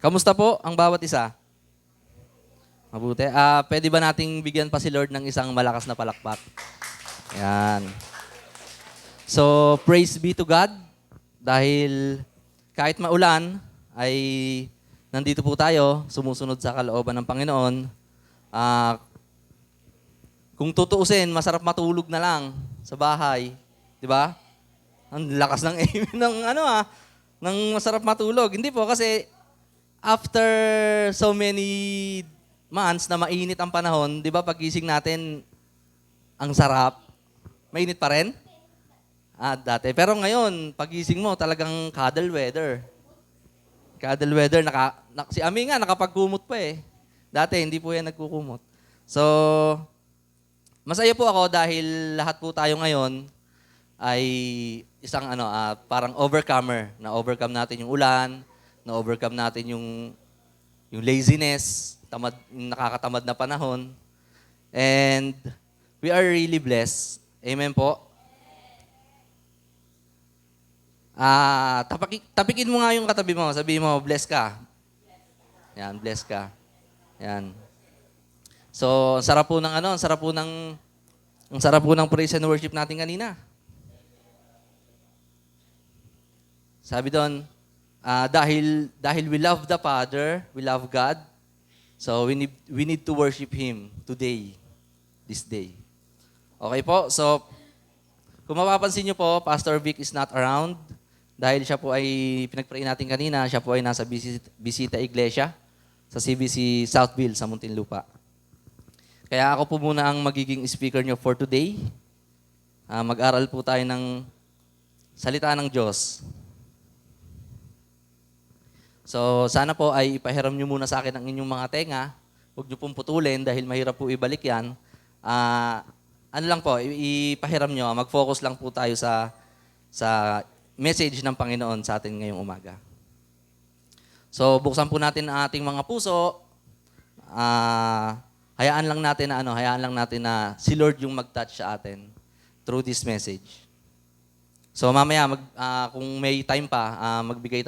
Kamusta po ang bawat isa? Mabuti. Pwede ba nating bigyan pa si Lord ng isang malakas na palakpak? Yan. So, praise be to God dahil kahit maulan ay nandito po tayo, sumusunod sa kalooban ng Panginoon. Ah, kung tutuusin, masarap matulog na lang sa bahay, 'di ba? Ang lakas ng aim ng ng masarap matulog. Hindi po kasi after so many months na mainit ang panahon, 'di ba pagising natin ang sarap. Mainit pa rin? Dati. Pero ngayon, pagising mo talagang cuddle weather. Cuddle weather, si Ami nga nakapagkumot pa eh. Dati hindi po yan nagkukumot. So, masaya po ako dahil lahat po tayo ngayon ay isang parang overcomer. Na-overcome natin yung ulan, na-overcome natin yung laziness, nakakatamad na panahon. And we are really blessed. Amen po. Tapikin mo nga yung katabi mo. Sabihin mo, bless ka. Yan, bless ka. Yan. So, ang sarap po ng praise and worship natin kanina. Sabi doon, dahil we love the Father, we love God, so we need to worship Him today, this day. Okay po, so kung mapapansin niyo po, Pastor Vic is not around dahil siya po ay, pinag-pray natin kanina, siya po ay nasa bisita iglesia sa CBC Southville sa Muntinlupa. Kaya ako po muna ang magiging speaker niyo for today. Mag-aral po tayo ng salita ng Diyos. So, sana po ay ipahiram nyo muna sa akin ang inyong mga tenga. Huwag nyo pong putulin dahil mahirap po ibalik yan. Ipahiram nyo. Mag-focus lang po tayo sa message ng Panginoon sa atin ngayong umaga. So, buksan po natin ang ating mga puso. Hayaan lang natin na si Lord yung mag-touch sa atin through this message. So, mamaya, kung may time pa, magbigay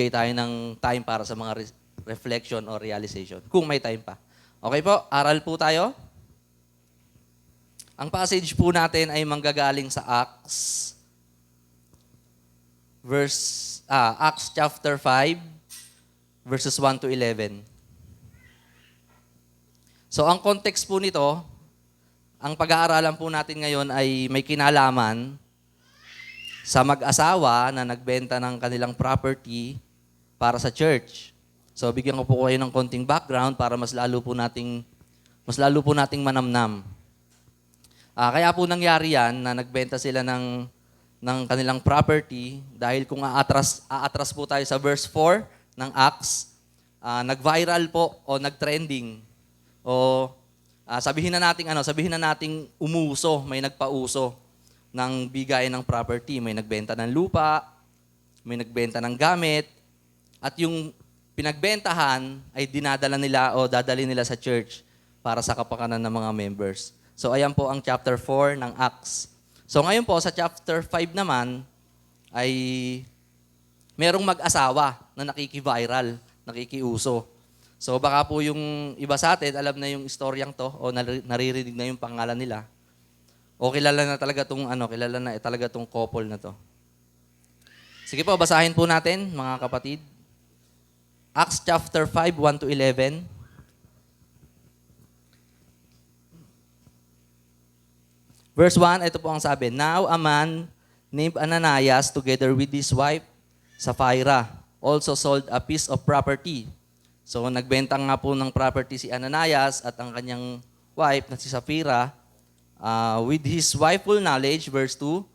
tayo ng time para sa mga reflection or realization. Kung may time pa. Okay po, aral po tayo. Ang passage po natin ay manggagaling sa Acts chapter 5, verses 1 to 11. So, ang context po nito, ang pag-aaralan po natin ngayon ay may kinalaman sa mag-asawa na nagbenta ng kanilang property para sa church. So, bigyan ko po kayo ng konting background para mas lalo po nating manamnam. Kaya po nangyari yan na nagbenta sila ng kanilang property dahil kung aatras po tayo sa verse 4 ng Acts, nag-viral po o nag-trending o sabihin na nating umuso, may nagpauso ng bigay ng property. May nagbenta ng lupa, may nagbenta ng gamit, at yung pinagbentahan ay dinadala nila o dadali nila sa church para sa kapakanan ng mga members. So ayan po ang chapter 4 ng Acts. So ngayon po sa chapter 5 naman ay merong mag-asawa na nakikiviral, nakikiuso. So baka po yung iba sa atin alam na yung istoryang to o naririnig na yung pangalan nila. O kilala na talaga tong couple na to. Sige po, basahin po natin mga kapatid. Acts chapter 5, 1 to 11. Verse 1, ito po ang sabi. Now a man named Ananias together with his wife Sapphira also sold a piece of property. So nagbenta nga po ng property si Ananias at ang kanyang wife na si Sapphira. With his wifeful knowledge, verse 2,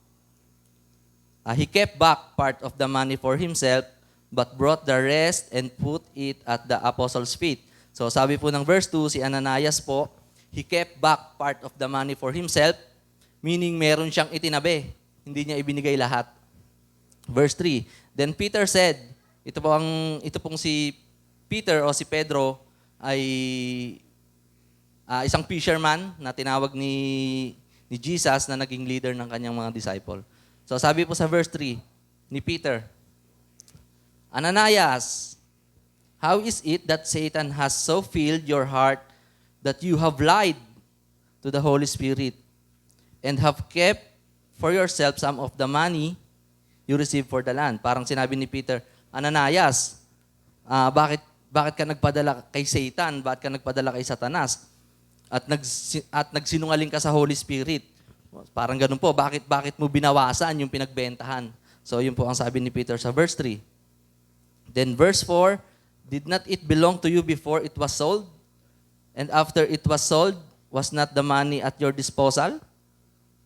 he kept back part of the money for himself, but brought the rest and put it at the apostles' feet. So sabi po ng verse 2, si Ananias po, he kept back part of the money for himself, meaning meron siyang itinabi, hindi niya ibinigay lahat. Verse 3, then Peter said, ito pong si Peter o si Pedro ay isang fisherman na tinawag ni Jesus na naging leader ng kanyang mga disciple. So sabi po sa verse 3 ni Peter, Ananias, how is it that Satan has so filled your heart that you have lied to the Holy Spirit and have kept for yourself some of the money you received for the land? Parang sinabi ni Peter, Ananias, bakit ka nagpadala kay Satan? Bakit ka nagpadala kay Satanas? At nagsinungaling ka sa Holy Spirit. Parang ganun po, bakit mo binawasan yung pinagbentahan? So yun po ang sabi ni Peter sa verse 3. Then verse 4, did not it belong to you before it was sold? And after it was sold, was not the money at your disposal?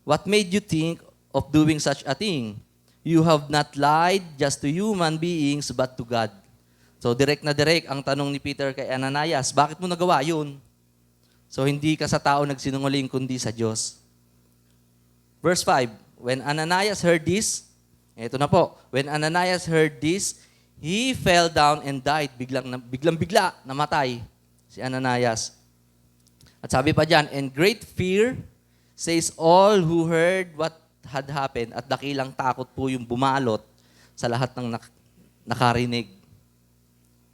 What made you think of doing such a thing? You have not lied just to human beings but to God. So direct na direct ang tanong ni Peter kay Ananias, bakit mo nagawa yun? So hindi ka sa tao nagsinungaling kundi sa Diyos. Verse 5, when Ananias heard this, ito na po, when Ananias heard this, he fell down and died. Biglang-bigla, namatay si Ananias. At sabi pa dyan, and great fear says all who heard what had happened, at dakilang takot po yung bumalot sa lahat ng nakarinig.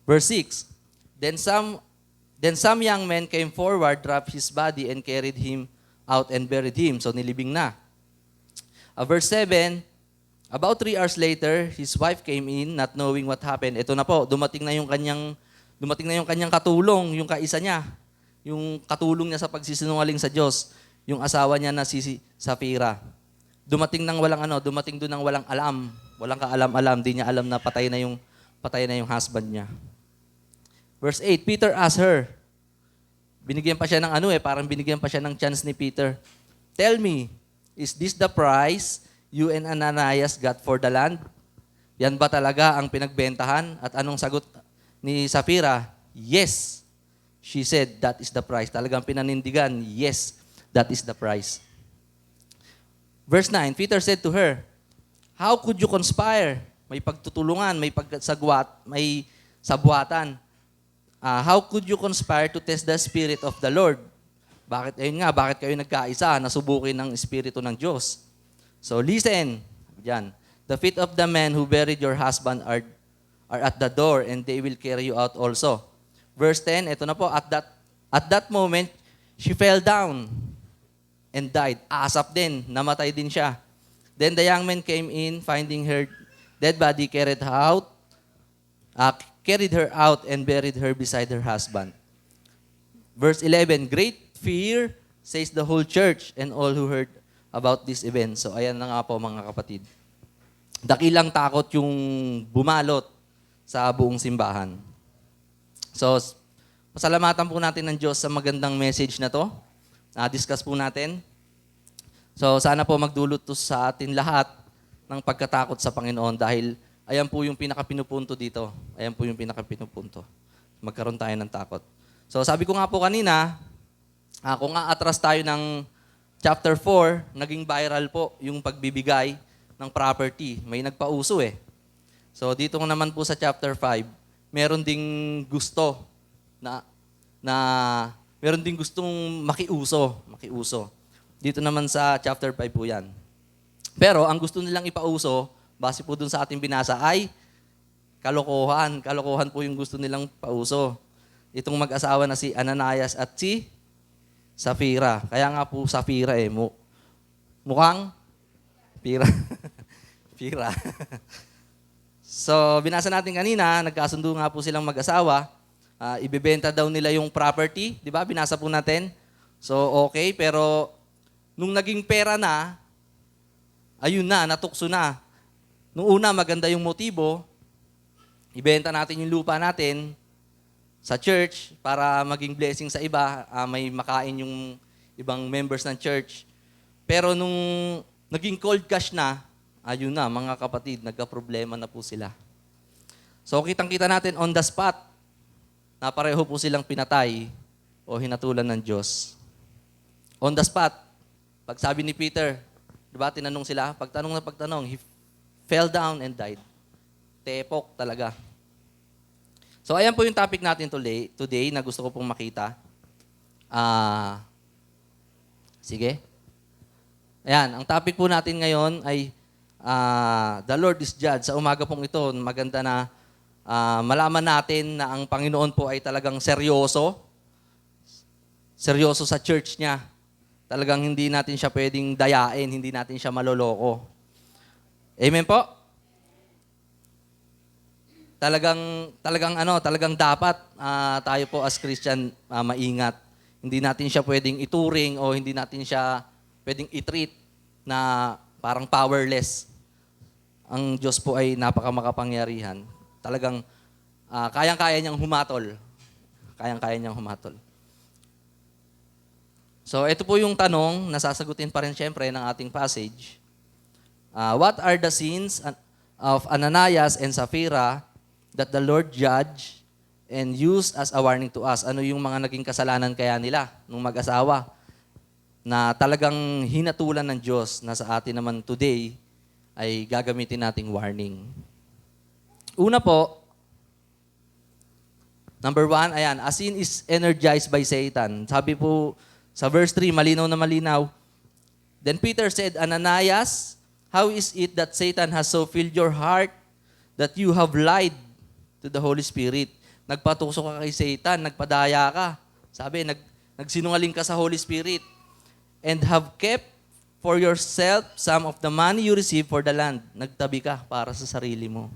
Verse 6, then some young men came forward, dropped his body, and carried him out and buried him. So nilibing na. Verse 7, about 3 hours later, his wife came in, not knowing what happened. Ito na po, dumating na yung kanyang katulong, yung kaisa niya, yung katulong niya sa pagsisinungaling sa Diyos, yung asawa niya na si Sapphira. Dumating doon ng walang alam, walang kaalam-alam, di niya alam na patay na yung husband niya. Verse 8, Peter asked her, binigyan pa siya ng parang binigyan pa siya ng chance ni Peter. Tell me, is this the price you and Ananias got for the land? Yan ba talaga ang pinagbentahan? At anong sagot ni Sapphira? Yes. She said, that is the price. Talagang pinanindigan, yes, that is the price. Verse 9, Peter said to her, how could you conspire? May pagtutulungan, may sabwatan. How could you conspire to test the Spirit of the Lord? Bakit kayo nagkaisa, nasubukin ng Espiritu ng Diyos? So listen, diyan. The feet of the men who buried your husband are at the door, and they will carry you out also. Verse 10, ito na po, at that moment, she fell down and died. Asap din, namatay din siya. Then the young men came in, finding her dead body, carried her out and buried her beside her husband. Verse 11, great fear says the whole church and all who heard about this event. So ayan na nga po mga kapatid. Dakilang takot yung bumalot sa buong simbahan. So pasalamatan po natin ng Diyos sa magandang message na to. Discuss po natin. So sana po magdulot to sa atin lahat ng pagkatakot sa Panginoon dahil ayan po yung pinakapinupunto dito. Ayan po yung pinakapinupunto. Magkaroon tayo ng takot. So sabi ko nga po kanina, kung atras tayo ng chapter 4, naging viral po yung pagbibigay ng property. May nagpauso eh. So dito naman po sa chapter 5, meron ding gusto meron ding gustong makiuso. Dito naman sa chapter 5 po yan. Pero ang gusto nilang ipauso, base po dun sa ating binasa, ay kalokohan. Kalokohan po yung gusto nilang pauso. Itong mag-asawa na si Ananias at si Sapphira. Kaya nga po Sapphira eh. Mukhang Pira. Pira. So, binasa natin kanina, nagkasundo nga po silang mag-asawa. Ibebenta daw nila yung property. Di ba? Binasa po natin. So, okay. Pero, nung naging pera na, ayun na, natukso na. Nung una, maganda yung motibo. Ibenta natin yung lupa natin sa church para maging blessing sa iba. May makain yung ibang members ng church. Pero nung naging cold cash na, ayun na, mga kapatid, nagka-problema na po sila. So, kitang-kita natin on the spot na pareho po silang pinatay o hinatulan ng Diyos. On the spot, pag sabi ni Peter, di ba, tinanong sila, pagtanong, he fell down and died. Tepok talaga. So, ayan po yung topic natin today na gusto ko pong makita. Sige. Ayan, ang topic po natin ngayon ay the Lord is Judge. Sa umaga pong ito, maganda na malaman natin na ang Panginoon po ay talagang seryoso sa church niya. Talagang hindi natin siya pwedeng dayain, hindi natin siya maloloko. Amen po? Talagang dapat tayo po as Christian maingat. Hindi natin siya pwedeng ituring o hindi natin siya pwedeng i-treat na parang powerless. Ang Diyos po ay napakamakapangyarihan. Talagang kayang-kaya niyang humatol. Kayang-kaya niyang humatol. So, ito po yung tanong na sasagutin pa rin syempre ng ating passage. What are the sins of Ananias and Sapphira that the Lord judged and used as a warning to us? Ano yung mga naging kasalanan kaya nila nung mag-asawa na talagang hinatulan ng Diyos na sa atin naman today ay gagamitin nating warning? Una po, number 1, ayan, a sin is energized by Satan. Sabi po sa verse 3, malinaw na malinaw. Then Peter said, Ananias, how is it that Satan has so filled your heart that you have lied to the Holy Spirit? Nagpatuso ka kay Satan, nagpadaya ka. Sabi, nagsinungaling ka sa Holy Spirit. And have kept for yourself some of the money you received for the land. Nagtabi ka para sa sarili mo.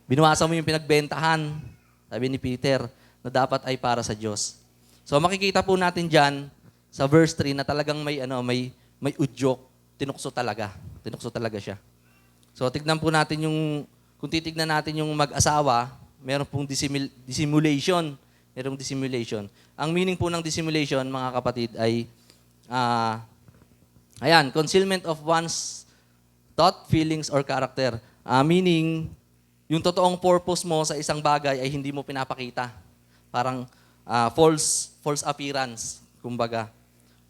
Binuwasan mo yung pinagbentahan, sabi ni Peter, na dapat ay para sa Diyos. So makikita po natin diyan sa verse 3 na talagang may udyok, tinukso talaga siya. So tignan po natin kung titignan natin yung mag-asawa, meron pong dissimulation. Ang meaning po ng dissimulation, mga kapatid, ay concealment of one's thought, feelings, or character. Meaning, yung totoong purpose mo sa isang bagay ay hindi mo pinapakita. Parang false appearance, kumbaga.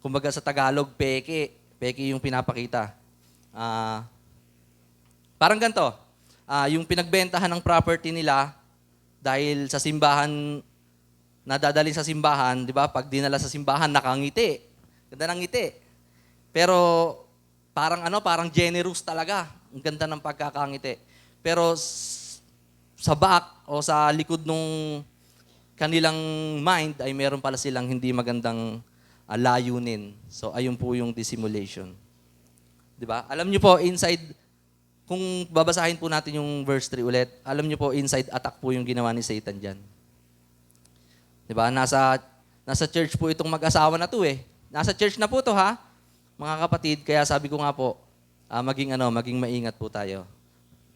Kumbaga sa Tagalog, peke yung pinapakita. Parang ganito, yung pinagbentahan ng property nila dahil sa simbahan, nadadali sa simbahan, di ba? Pag dinala sa simbahan, nakangiti. Ganda ng ngiti. Pero parang generous talaga. Ang ganda ng pagkakangiti. Pero sa back o sa likod nung kanilang mind ay meron pala silang hindi magandang layunin. So, ayun po yung dissimulation. Di ba? Alam niyo po, inside, kung babasahin po natin yung verse 3 ulit, alam niyo po, inside attack po yung ginawa ni Satan dyan. Di ba? Nasa church po itong mag-asawa na to eh. Nasa church na po to ha, mga kapatid. Kaya sabi ko nga po, maging maingat po tayo.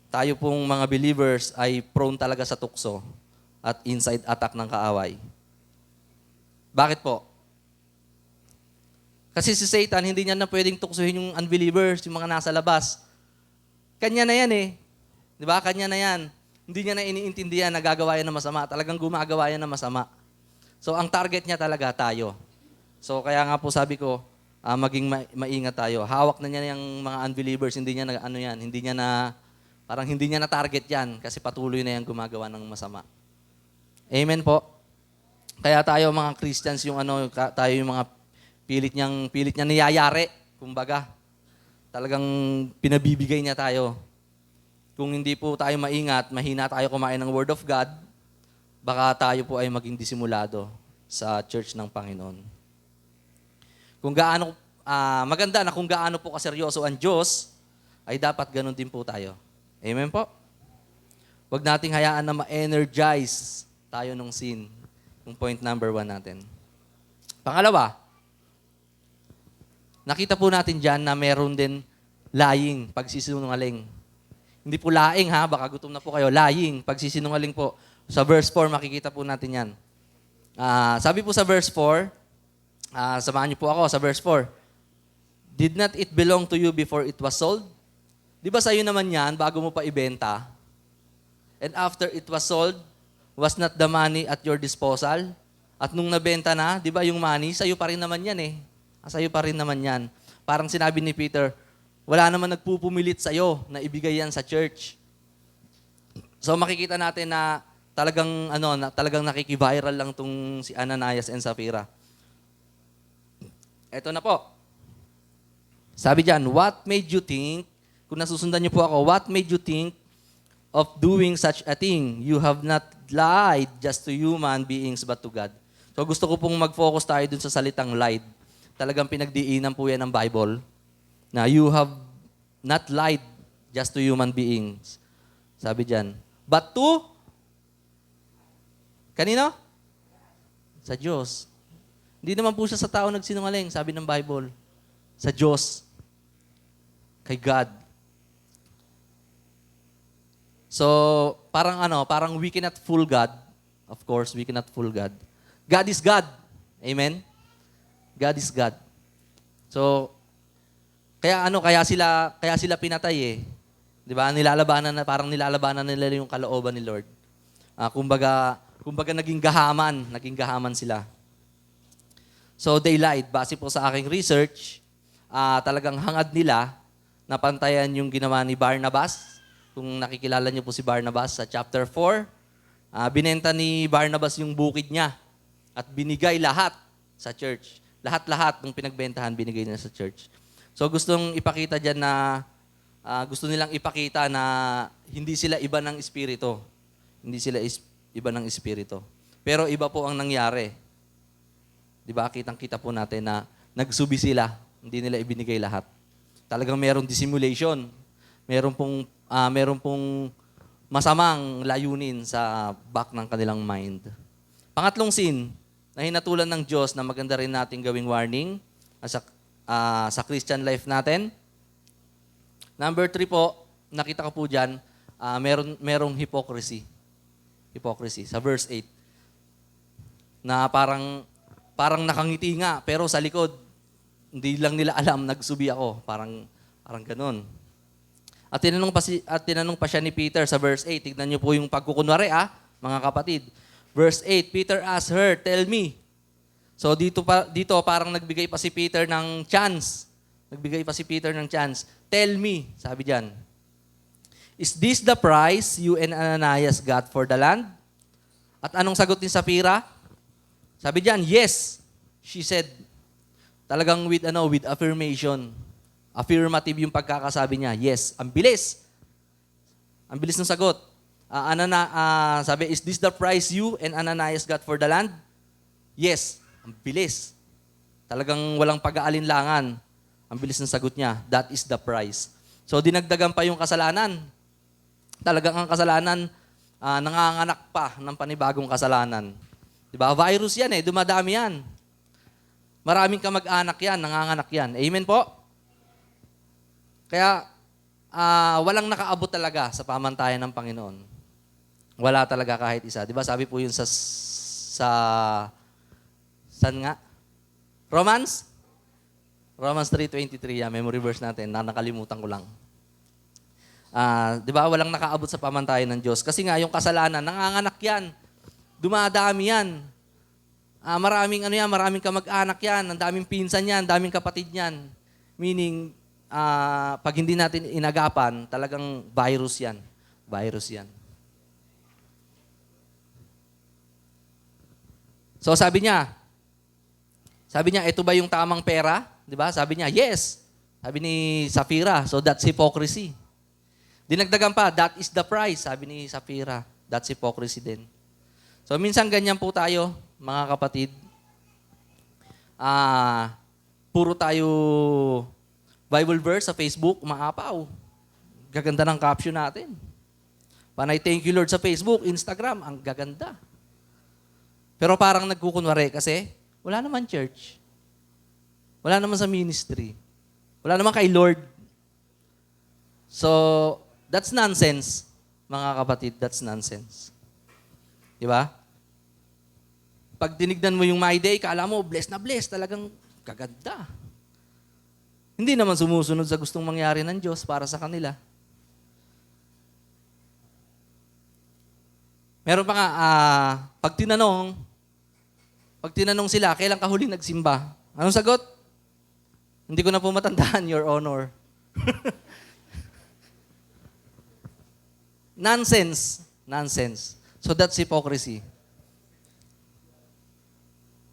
Tayo pong mga believers ay prone talaga sa tukso at inside attack ng kaaway. Bakit po? Kasi si Satan, hindi niya na pwedeng tuksohin yung unbelievers, yung mga nasa labas. Kanya na yan eh. Di ba? Kanya na yan. Hindi niya na iniintindihan na gagawa yan ng masama. Talagang gumagawa yan ng masama. So, ang target niya talaga tayo. So, kaya nga po sabi ko, maging maingat tayo. Hawak na niya yung mga unbelievers, hindi niya na target yan kasi patuloy na yan gumagawa ng masama. Amen po. Kaya tayo mga Christians, tayo yung mga pilit niyang niyayari, kumbaga. Talagang pinabibigay niya tayo. Kung hindi po tayo maingat, mahina tayo kumain ng Word of God, baka tayo po ay maging disimulado sa church ng Panginoon. Maganda na kung gaano po kaseryoso ang Diyos, ay dapat ganun din po tayo. Amen po? Huwag nating hayaan na ma-energize tayo ng sin. Yung point number 1 natin. Pangalawa, nakita po natin dyan na meron din lying, pagsisinungaling. Hindi po laing ha, baka gutom na po kayo. Lying, pagsisinungaling po. Sa verse 4, makikita po natin yan. Sabi po sa verse 4, samahan niyo po ako sa verse 4. Did not it belong to you before it was sold? Di ba sa'yo naman yan, bago mo pa ibenta? And after it was sold, was not the money at your disposal? At nung nabenta na, di ba yung money, sa'yo pa rin naman yan eh. Sa'yo pa rin naman yan. Parang sinabi ni Peter, wala naman nagpupumilit sa'yo na ibigay yan sa church. So makikita natin na talagang nakikiviral lang tong si Ananias and Sapphira. Ito na po. Sabi diyan, what made you think, kung nasusundan niyo po ako, what made you think of doing such a thing. You have not lied just to human beings but to God. So gusto ko pong mag-focus tayo dun sa salitang lied. Talagang pinagdiinan po yan ng Bible na you have not lied just to human beings. Sabi dyan. But to? Kanino? Sa Diyos. Hindi naman po siya sa tao nagsinungaling, sabi ng Bible. Sa Diyos. Kay God. So, parang we cannot fool God. Of course, we cannot fool God. God is God. Amen? God is God. So, kaya sila pinatay eh. 'Di ba? Parang nilalabanan nila yung kalooban ni Lord. Kumbaga naging gahaman sila. So they lied. Base po sa aking research, talagang hangad nila na pantayan yung ginawa ni Barnabas. Kung nakikilala niyo po si Barnabas sa chapter 4, binenta ni Barnabas yung bukid niya at binigay lahat sa church. Lahat-lahat ng pinagbentahan binigay niya sa church. So gustong ipakita diyan na gusto nilang ipakita na hindi sila iba ng espiritu. Hindi sila iba ng espiritu. Pero iba po ang nangyari. 'Di ba? Kitang-kita po natin na nagsubi sila, hindi nila ibinigay lahat. Talagang merong dissimulation. Meron pong masamang layunin sa back ng kanilang mind. Pangatlong sin na hinatulan ng Diyos na maganda rin nating gawing warning sa Christian life natin. Number 3 po, nakita ko po dyan, merong hypocrisy. Hypocrisy, sa verse 8. Na parang nakangiti nga, pero sa likod, hindi lang nila alam, nagsubi ako. Parang ganun. At tinanong pa siya ni Peter sa verse 8. Tignan niyo po yung pagkukunwari, mga kapatid. Verse 8, Peter asked her, tell me. So dito parang nagbigay pa si Peter ng chance. Tell me, sabi diyan. Is this the price you and Ananias got for the land? At anong sagot ni Sapphira? Sabi diyan, yes. She said, talagang with affirmation. Affirmative yung pagkakasabi niya. Yes, ang bilis. Ang bilis ng sagot. Sabi, is this the price you and Ananias got for the land? Yes. Ang bilis. Talagang walang pag-aalinlangan. Ang bilis ng sagot niya. That is the price. So, dinagdagan pa yung kasalanan. Talagang ang kasalanan, nanganganak pa ng panibagong kasalanan. Diba? Virus yan eh. Dumadami yan. Maraming kamag-anak yan. Nanganganak yan. Amen po? Kaya, walang nakaabot talaga sa pamantayan ng Panginoon. Wala talaga kahit isa. Diba? Sabi po yun saan nga? Romans 3:23, memory verse natin, nakalimutan ko lang. Di ba, walang nakaabot sa pamantayan ng Diyos. Kasi nga, yung kasalanan, nanganganak yan. Dumadami yan. Maraming kamag-anak yan, ang daming pinsan yan, daming kapatid yan. Meaning, pag hindi natin inagapan, talagang virus yan. So sabi niya, ito ba yung tamang pera? Di ba? Sabi niya, yes. Sabi ni Sapphira, so that's hypocrisy. Dinagdagan pa, that is the price. Sabi ni Sapphira, that's hypocrisy din. So minsan ganyan po tayo, mga kapatid. Puro tayo Bible verse sa Facebook, umaapaw. Gaganda ng caption natin. Panay thank you Lord sa Facebook, Instagram, ang gaganda. Pero parang nagkukunwari kasi wala naman church. Wala naman sa ministry. Wala naman kay Lord. So, that's nonsense, mga kapatid. That's nonsense. Di ba? Pag tinignan mo yung My Day, kala mo, blessed na blessed. Talagang kaganda. Hindi naman sumusunod sa gustong mangyari ng Diyos para sa kanila. Meron pa nga, pag tinanong sila, kailan ka huling nagsimba? Anong sagot? Hindi ko na po matandaan, Your Honor. Nonsense. So that's hypocrisy.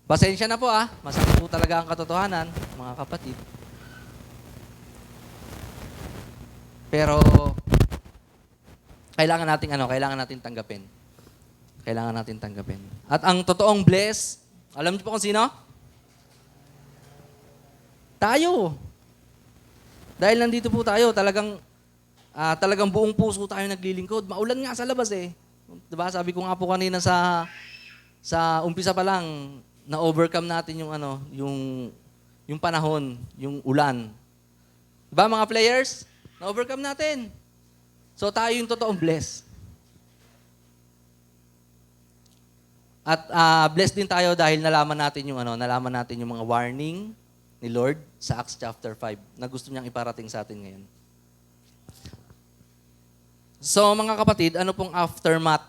Pasensya na po masakit po talaga ang katotohanan, mga kapatid. Pero, kailangan nating tanggapin. Kailangan natin tanggapin. At ang totoong bless, alam niyo po kung sino? Tayo. Dahil nandito po tayo, talagang buong puso tayo naglilingkod. Maulan nga sa labas eh. Diba? Sabi ko nga po kanina sa umpisa pa lang, na-overcome natin yung panahon, yung ulan. Diba mga players? Na-overcome natin. So tayo yung totoong blessed. At blessed din tayo dahil nalaman natin yung mga warning ni Lord sa Acts chapter 5 na gusto niyang iparating sa atin ngayon. So mga kapatid, ano pong aftermath?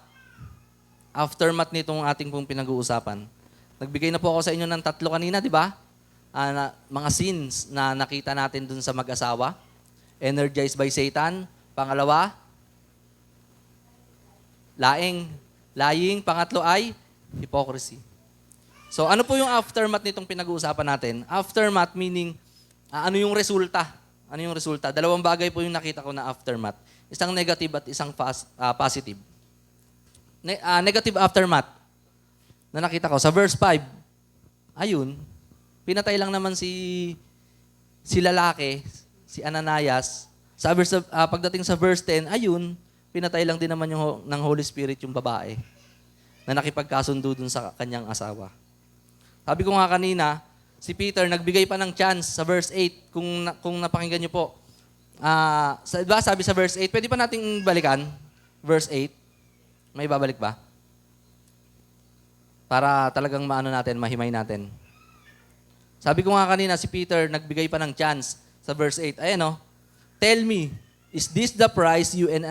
Aftermath nitong ating pong pinag-uusapan. Nagbigay na po ako sa inyo ng 3 kanina, di ba? Mga sins na nakita natin dun sa mag-asawa. Energized by Satan. Pangalawa, lying. Pangatlo ay hypocrisy. So ano po yung aftermath nitong pinag-uusapan natin? Aftermath meaning, ano yung resulta? Ano yung resulta? 2 bagay po yung nakita ko na aftermath. Isang negative at isang positive. Negative aftermath na nakita ko sa verse 5. Ayun, pinatay lang naman si lalaki, si Ananias. Pagdating sa verse 10, ayun, pinatay lang din naman ng Holy Spirit yung babae na nakipagkasundo dun sa kanyang asawa. Sabi ko nga kanina, si Peter nagbigay pa ng chance sa verse 8, kung napakinggan niyo po. Diba, sabi sa verse 8, pwede pa nating balikan? Verse 8. May babalik ba? Para talagang mahimay natin. Sabi ko nga kanina, si Peter nagbigay pa ng chance sa verse 8. Ayan o. Tell me, is this the price you and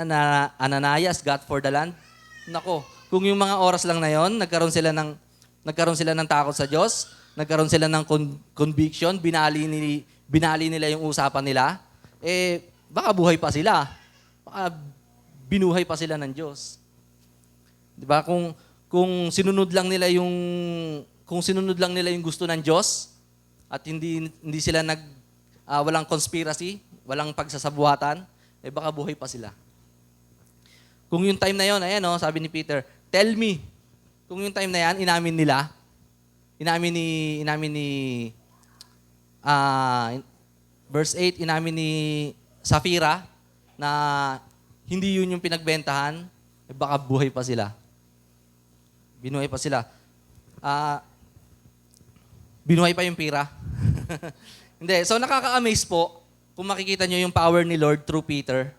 Ananias got for the land? Nako, kung yung mga oras lang na yon, nagkaroon sila ng takot sa Diyos, nagkaroon sila ng conviction, binali nila yung usapan nila, baka buhay pa sila. Baka binuhay pa sila ng Diyos. 'Di ba? Kung sinunod lang nila yung gusto ng Diyos at hindi sila walang conspiracy, walang pagsasabuhatan, baka buhay pa sila. Kung yung time na yon, ayan sabi ni Peter, tell me. Kung yung time na yan, inamin ni verse 8, inamin ni Safira na hindi yun yung pinagbentahan, baka buhay pa sila. Binuhay pa sila. Binuhay pa yung pira. Hindi. So nakaka-amaze po kung makikita nyo yung power ni Lord through Peter.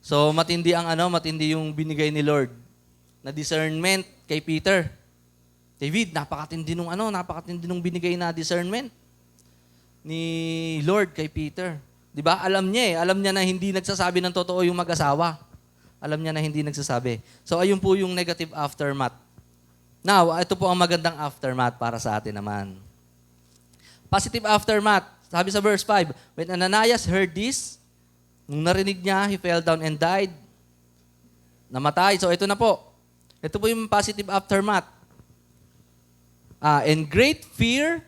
So matindi yung binigay ni Lord na discernment kay Peter. David, napakatindi nung binigay na discernment ni Lord kay Peter. 'Di ba? Alam niya na hindi nagsasabi ng totoo yung mag-asawa. Alam niya na hindi nagsasabi. So ayun po yung negative aftermath. Now, ito po ang magandang aftermath para sa atin naman. Positive aftermath. Sabi sa verse 5, when Ananias heard this, nung narinig niya, he fell down and died. Namatay. So ito na po. Ito po yung positive aftermath. And great fear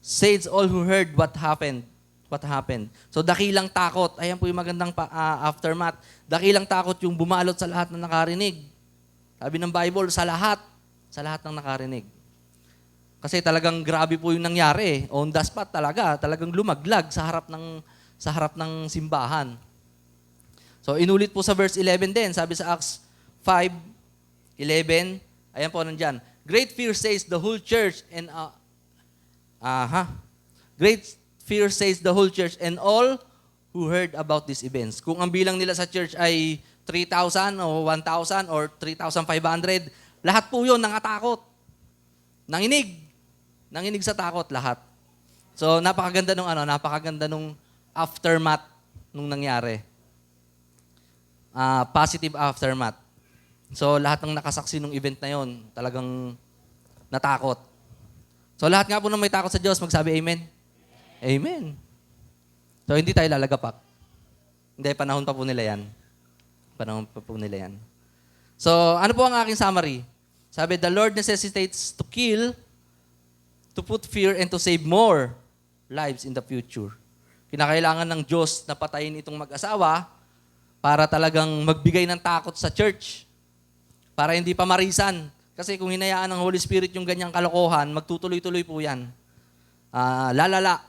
seized all who heard what happened. So dakilang takot. Ayan po yung magandang aftermath. Dakilang takot yung bumalot sa lahat na nakarinig. Sabi ng Bible, sa lahat ng nakarinig. Kasi talagang grabe po yung nangyari. On the spot talagang lumaglag sa harap ng simbahan. So inulit po sa verse 11 din, sabi sa Acts 5:11, ayan po nandyan. Great fear says the whole church and Great fear says the whole church and all who heard about these events. Kung ang bilang nila sa church ay 3,000 o 1,000 or 3,500, lahat po yun nangatakot. Nanginig sa takot lahat. So napakaganda nung aftermath nung nangyari. Positive aftermath. So lahat ng nakasaksi ng event na yon talagang natakot. So lahat nga po ng may takot sa Diyos, magsabi amen. Amen. So hindi tayo lalagapak. Hindi, panahon pa po nila yan. So ano po ang aking summary? Sabi, the Lord necessitates to kill, to put fear, and to save more lives in the future. Kinakailangan ng Diyos na patayin itong mag-asawa para talagang magbigay ng takot sa church. Para hindi pa marisan. Kasi kung hinayaan ng Holy Spirit yung ganyang kalokohan, magtutuloy-tuloy po yan. Lalala.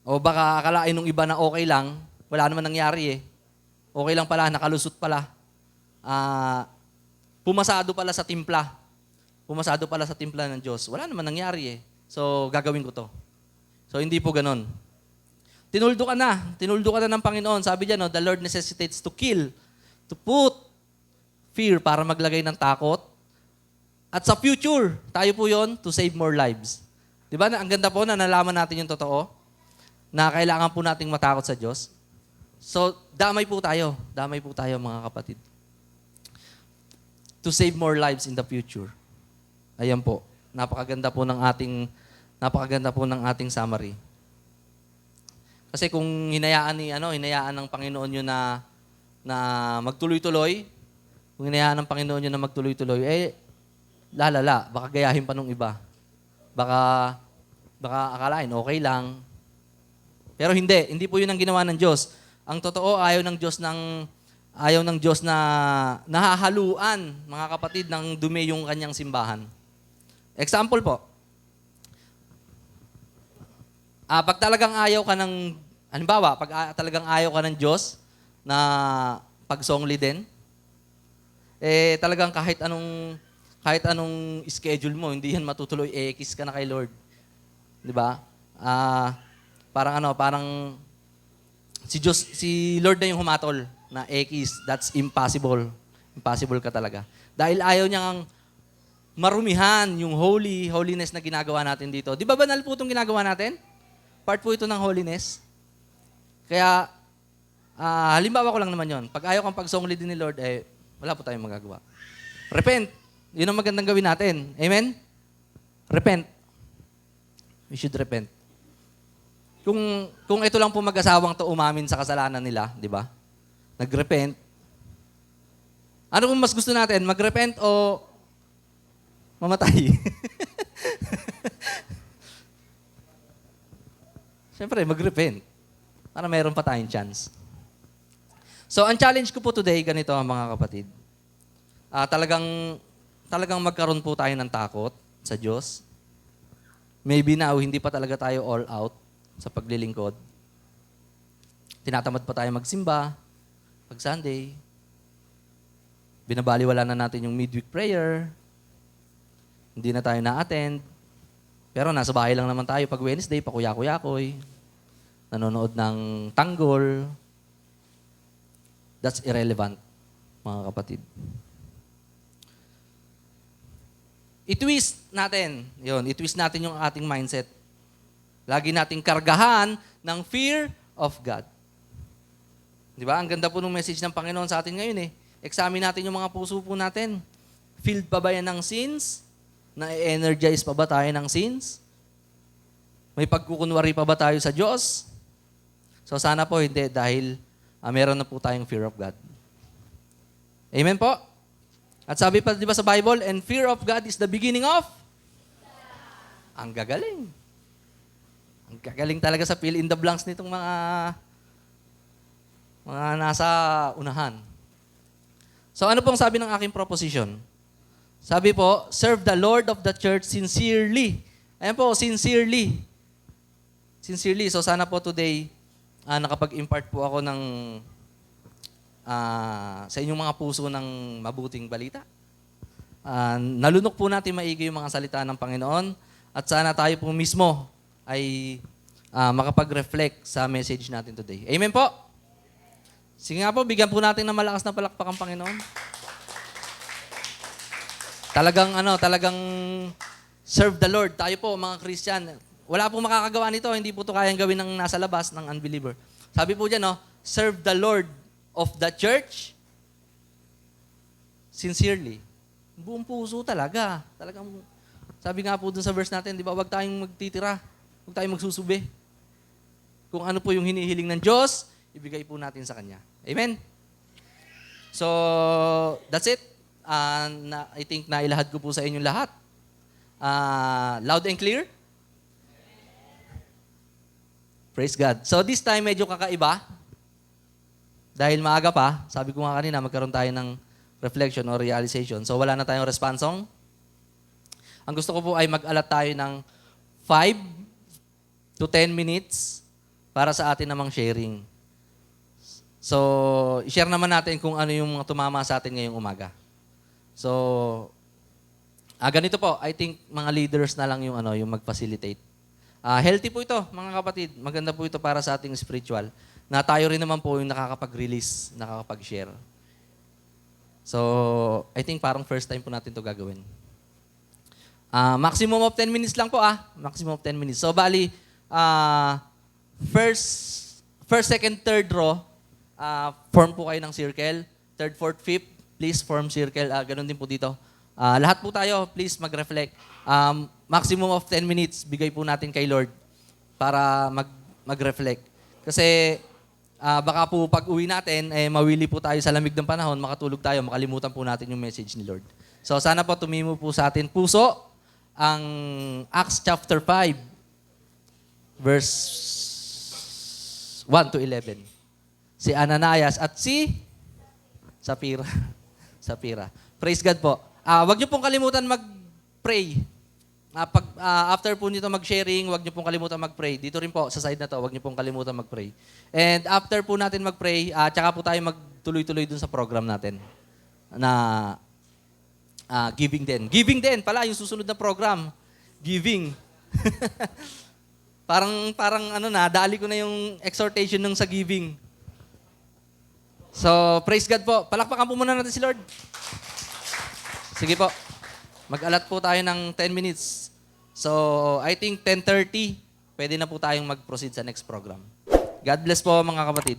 O baka akalain nung iba na okay lang, wala naman nangyari eh. Okay lang pala, nakalusot pala. Pumasado pala sa timpla. Pumasado pala sa timpla ng Diyos. Wala naman nangyari eh. So, gagawin ko to. So, hindi po ganon. Tinuldo ka na. Tinuldo ka na ng Panginoon. Sabi diyan, no, the Lord necessitates to kill, to put fear para maglagay ng takot. At sa future, tayo po yon to save more lives. Di ba? Ang ganda po na nalaman natin yung totoo na kailangan po nating matakot sa Diyos. So, damay po tayo. Damay po tayo, mga kapatid. To save more lives in the future. Ayan po. Napakaganda po ng ating summary. Kasi kung hinayaan ng Panginoon yun na magtuloy-tuloy, kung hinayaan ng Panginoon yun na magtuloy-tuloy, lalala, baka gayahin pa nung iba. Baka akalain, okay lang. Pero hindi po yun ang ginawa ng Diyos. Ang totoo, ayaw ng Diyos na nahahaluan, mga kapatid, ng dumi yung kanyang simbahan. Example po. Pag talagang ayaw ka ng, halimbawa, talagang ayaw ka ng Diyos na pagsongli din, talagang kahit anong schedule mo, hindi yan matutuloy, kiss ka na kay Lord. Di ba? Parang si Lord na yung humatol na kiss. That's impossible. Impossible ka talaga. Dahil ayaw niyang marumihan yung holiness na ginagawa natin dito. Di ba banal po itong ginagawa natin? Part po ito ng holiness. Kaya, halimbawa ko lang naman yon. Pag ayaw kang pagsongli din ni Lord, wala po tayong magagawa. Repent. Yun ang magandang gawin natin. Amen? Repent. We should repent. Kung ito lang po mag-asawang to umamin sa kasalanan nila, di ba? Nag-repent. Ano kung mas gusto natin? Mag-repent o mamatay? Siyempre, mag-repent. Para mayroon pa tayong chance. So, ang challenge ko po today, ganito mga kapatid. Talagang magkaroon po tayo ng takot sa Diyos. Maybe now, hindi pa talaga tayo all out sa paglilingkod. Tinatamad pa tayo magsimba, pag Sunday. Binabaliwala na natin yung midweek prayer. Hindi na tayo na-attend. Pero nasa bahay lang naman tayo pag Wednesday, pakuya-kuyakoy. Nanonood ng tanggol. That's irrelevant, mga kapatid. I-twist natin. I-twist natin yung ating mindset. Lagi nating kargahan ng fear of God. Di ba? Ang ganda po ng message ng Panginoon sa atin ngayon eh. Examine natin yung mga puso po natin. Filled pa ba yan ng sins? Na-energize pa ba tayo ng sins? May pagkukunwari pa ba tayo sa Diyos? So sana po hindi dahil meron na po tayong fear of God. Amen po? At sabi pa, di ba sa Bible, and fear of God is the beginning of? Ang gagaling. Ang gagaling talaga sa fill in the blanks nitong mga nasa unahan. So ano pong sabi ng aking proposition? Sabi po, serve the Lord of the church sincerely. Ayan po, sincerely. Sincerely. So sana po today, nakapag-impart po ako ng sa inyong mga puso ng mabuting balita. Nalunok po natin maigi yung mga salita ng Panginoon at sana tayo po mismo ay makapag-reflect sa message natin today. Amen po? Sige nga po, bigyan po natin ng malakas na palakpak ang Panginoon. Talagang serve the Lord. Tayo po, mga Christian, wala pong makakagawa nito. Hindi po ito kayang gawin ng nasa labas ng unbeliever. Sabi po dyan, serve the Lord of the church sincerely. Buong puso talaga. Talagang, sabi nga po dun sa verse natin, di ba, huwag tayong magtitira. Huwag tayong magsusubi. Kung ano po yung hinihiling ng Diyos, ibigay po natin sa Kanya. Amen? So, that's it. I think nailahad ko po sa inyong lahat. Loud and clear? Praise God. So this time, medyo kakaiba. dahil maaga pa, sabi ko nga kanina, magkaroon tayo ng reflection or realization. So wala na tayong response song. Ang gusto ko po ay mag-alat tayo ng 5 to 10 minutes para sa atin namang sharing. So, i-share naman natin kung ano yung mga tumama sa atin ngayong umaga. So, ganito po, I think mga leaders na lang yung mag-facilitate. Healthy po ito, mga kapatid. Maganda po ito para sa ating spiritual. Na tayo rin naman po yung nakakapag-release, nakakapag-share. So, I think parang first time po natin ito gagawin. Maximum of 10 minutes lang po Maximum of 10 minutes. So, bali, first, second, third row, form po kayo ng circle. Third, fourth, fifth, please form circle. Ganun din po dito. Lahat po tayo, please mag-reflect. Maximum of 10 minutes, bigay po natin kay Lord para mag-reflect. Kasi baka po pag uwi natin, mawili po tayo sa lamig ng panahon, makatulog tayo, makalimutan po natin yung message ni Lord. So sana po tumimo po sa atin puso ang Acts chapter 5, verse 1 to 11. Si Ananias at si Sapphira. Sapphira. Praise God po. Wag niyo pong kalimutan mag-pray. After po nito mag-sharing, wag niyo pong kalimutan mag-pray. Dito rin po, sa side na to, wag niyo pong kalimutan mag-pray. And after po natin mag-pray, tsaka po tayo magtuloy-tuloy dun sa program natin na giving din. Giving din pala, yung susunod na program. Giving. parang dali ko na yung exhortation nung sa giving. So, praise God po. Palakpakan po muna natin si Lord. Sige po. Mag-alat po tayo ng 10 minutes. So, I think 10:30, pwede na po tayong mag-proceed sa next program. God bless po mga kapatid.